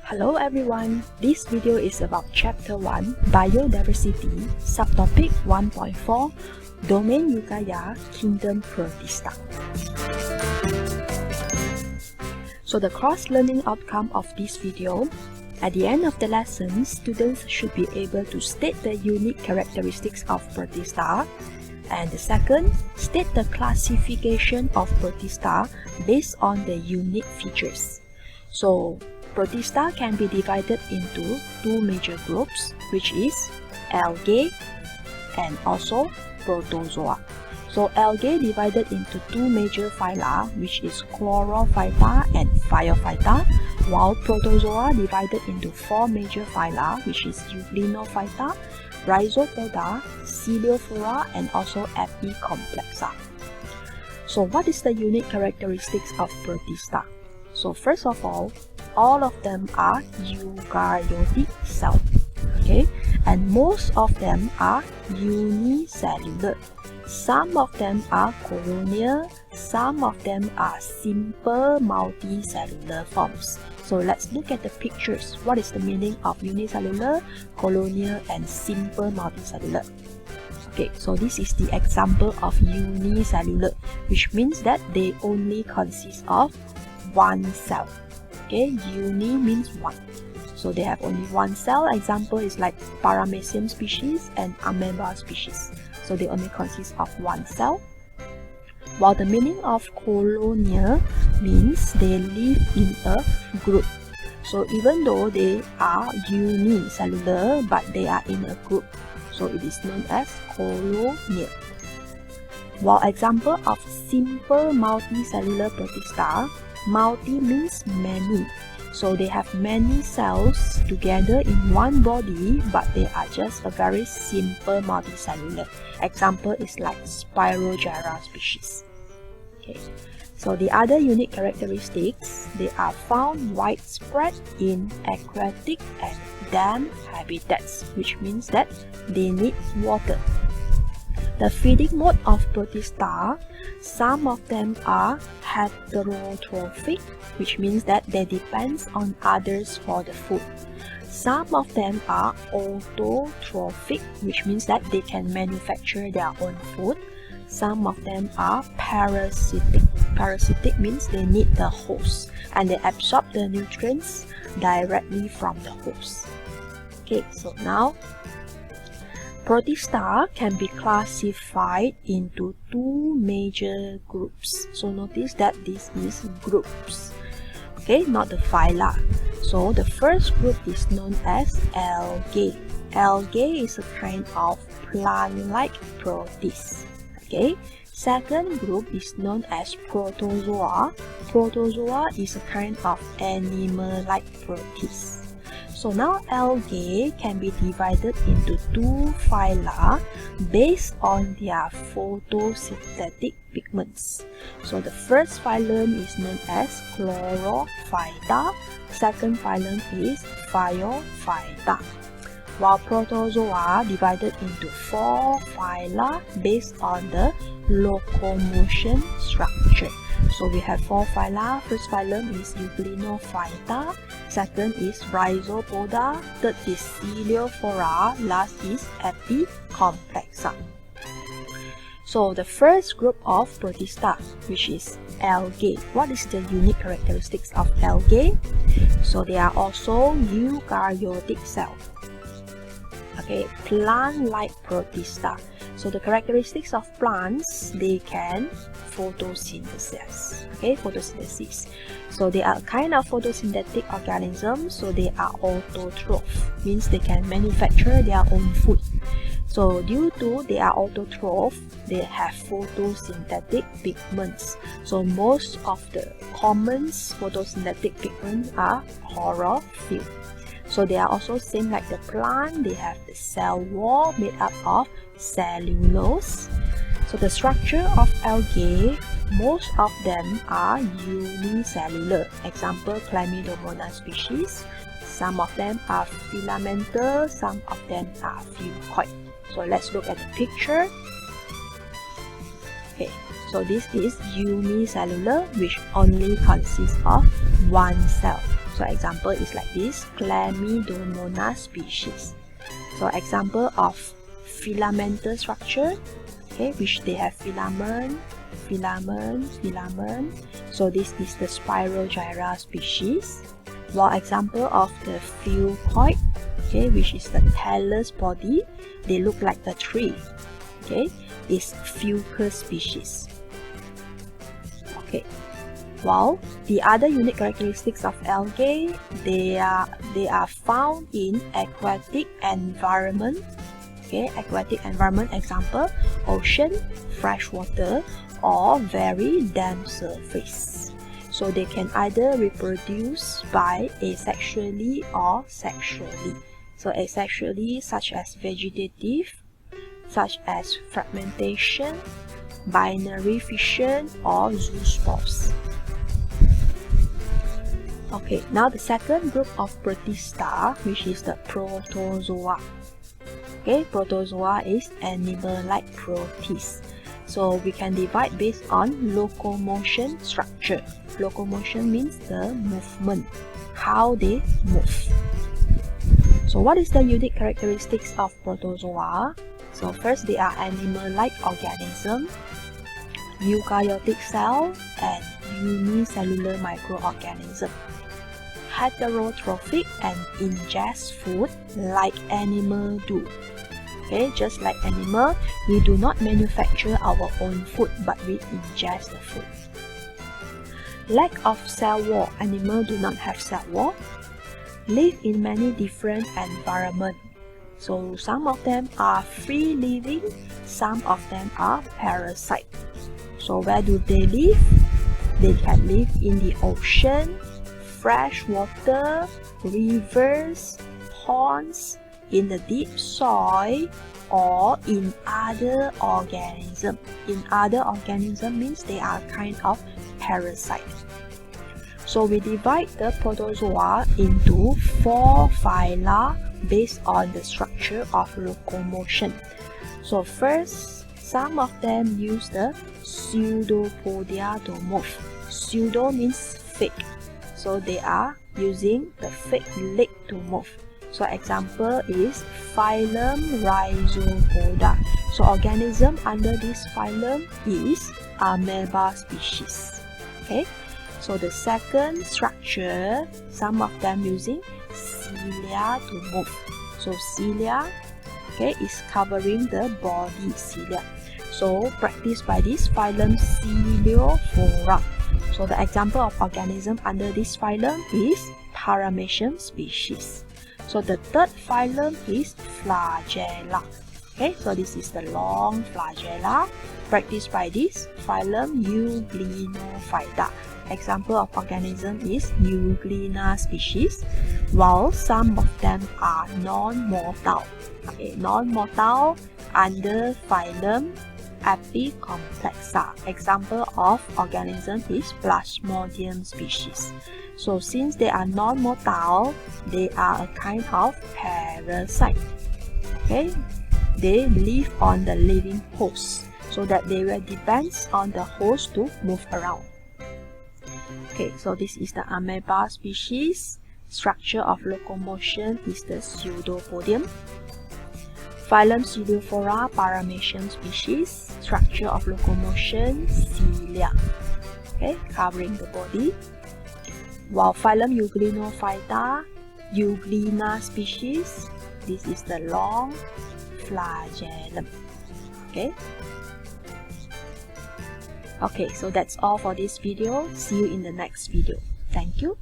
Hello everyone, this video is about Chapter 1, Biodiversity, Subtopic 1.4, Domain Eukarya, Kingdom Protista. So the cross-learning outcome of this video, at the end of the lesson, students should be able to state the unique characteristics of Protista, and the second, state the classification of Protista based on the unique features. So Protista can be divided into two major groups, which is Algae and also Protozoa. So Algae divided into two major phyla, which is Chlorophyta and Biophyta, while Protozoa divided into four major phyla, which is Eukarya, Rhizopoda, Coleophora, and also Epicomplexa. So what is the unique characteristics of Protista? So first of all of them are eukaryotic cells, okay, and most of them are unicellular. Some of them are colonial, some of them are simple multicellular forms. So let's look at the pictures. What is the meaning of unicellular, colonial, and simple multicellular? Okay, so this is the example of unicellular, which means that they only consist of one cell. Okay, uni means one. So they have only one cell. Example is like Paramecium species and Amoeba species. So they only consist of one cell. While the meaning of colonial means they live in a group. So even though they are unicellular, but they are in a group. So it is known as colonial. While example of simple multicellular Protista, multi means many. So they have many cells together in one body, but they are just a very simple multicellular. Example is like Spirogyra species. Okay. So the other unique characteristics, they are found widespread in aquatic and damp habitats, which means that they need water. The feeding mode of Protista, some of them are heterotrophic, which means that they depend on others for the food. Some of them are autotrophic, which means that they can manufacture their own food. Some of them are parasitic. Parasitic means they need the host and they absorb the nutrients directly from the host. Okay, so now Protista can be classified into two major groups. So notice that this is groups, okay, not the phyla. So the first group is known as Algae. Algae is a kind of plant-like protist. Okay. Second group is known as Protozoa. Protozoa is a kind of animal-like protist. So now Algae can be divided into two phyla based on their photosynthetic pigments. So the first phylum is known as Chlorophyta. Second phylum is Biophyta. While Protozoa divided into four phyla based on the locomotion structure. So we have four phyla. First phylum is Eukarya, second is Rhizopoda, third is Coleophora, last is Epicomplexa. So the first group of Protista, which is Algae. What is the unique characteristics of Algae? So they are also eukaryotic cells. Okay, plant-like Protista. So the characteristics of plants, they can photosynthesis. Okay, photosynthesis. So they are a kind of photosynthetic organism. So they are autotroph, means they can manufacture their own food. So due to they are autotroph, they have photosynthetic pigments. So most of the common photosynthetic pigments are chlorophyll. So they are also same like the plant. They have the cell wall made up of cellulose. So the structure of algae, most of them are unicellular. Example, Chlamydomonas species. Some of them are filamental, some of them are fucoid. So let's look at the picture. Okay, so this is unicellular, which only consists of one cell. So example is like this, Chlamydomonas species. So example of filamentous structure, okay, which they have filament. So this is the Spirogyra species. While example of the fucoid, okay, which is the thallus body, they look like the tree, okay, is Fucus species. Okay. While the other unique characteristics of algae, they are found in aquatic environment. Okay, aquatic environment example, ocean, freshwater, or very damp surface. So they can either reproduce by asexually or sexually. So asexually, such as vegetative, such as fragmentation, binary fission, or zoospores. Okay, now the second group of Protista, which is the Protozoa. Okay, Protozoa is animal-like protists. So we can divide based on locomotion structure. Locomotion means the movement, how they move. So what is the unique characteristics of Protozoa? So first, they are animal-like organism, eukaryotic cell, and unicellular microorganism. Heterotrophic and ingest food like animal do. Okay, just like animal, we do not manufacture our own food, but we ingest the food. Lack of cell wall. Animals do not have cell wall. Live in many different environments. So some of them are free living, some of them are parasite. So where do they live? They can live in the ocean, fresh water, rivers, ponds, in the deep soil, or in other organisms. In other organisms means they are kind of parasite. So we divide the Protozoa into 4 phyla based on the structure of locomotion. So first, some of them use the pseudopodia to move. Pseudo means fake. So they are using the fake leg to move. So example is phylum Rhizopoda. So organism under this phylum is amoeba species. Okay. So the second structure, some of them using cilia to move. So cilia, okay, is covering the body cilia. So practiced by this phylum Celiophora. So the example of organism under this phylum is Paramecium species. So the third phylum is Flagella. Okay, so this is the long flagella practiced by this phylum Euglenophyta. Example of organism is Euglena species, while some of them are non-mortal. Okay, non-mortal under phylum Epicomplexa. Example of organism is Plasmodium species. So since they are non-mortal, they are a kind of parasite. Okay, they live on the living host, so that they will depend on the host to move around. Okay, so this is the amoeba species. Structure of locomotion is the pseudopodium. Phylum Celiophora, Paramecium species. Structure of locomotion, cilia. Okay, covering the body. While phylum Euglenophyta, Euglena species, this is the long flagellum. Okay. Okay, so that's all for this video. See you in the next video. Thank you.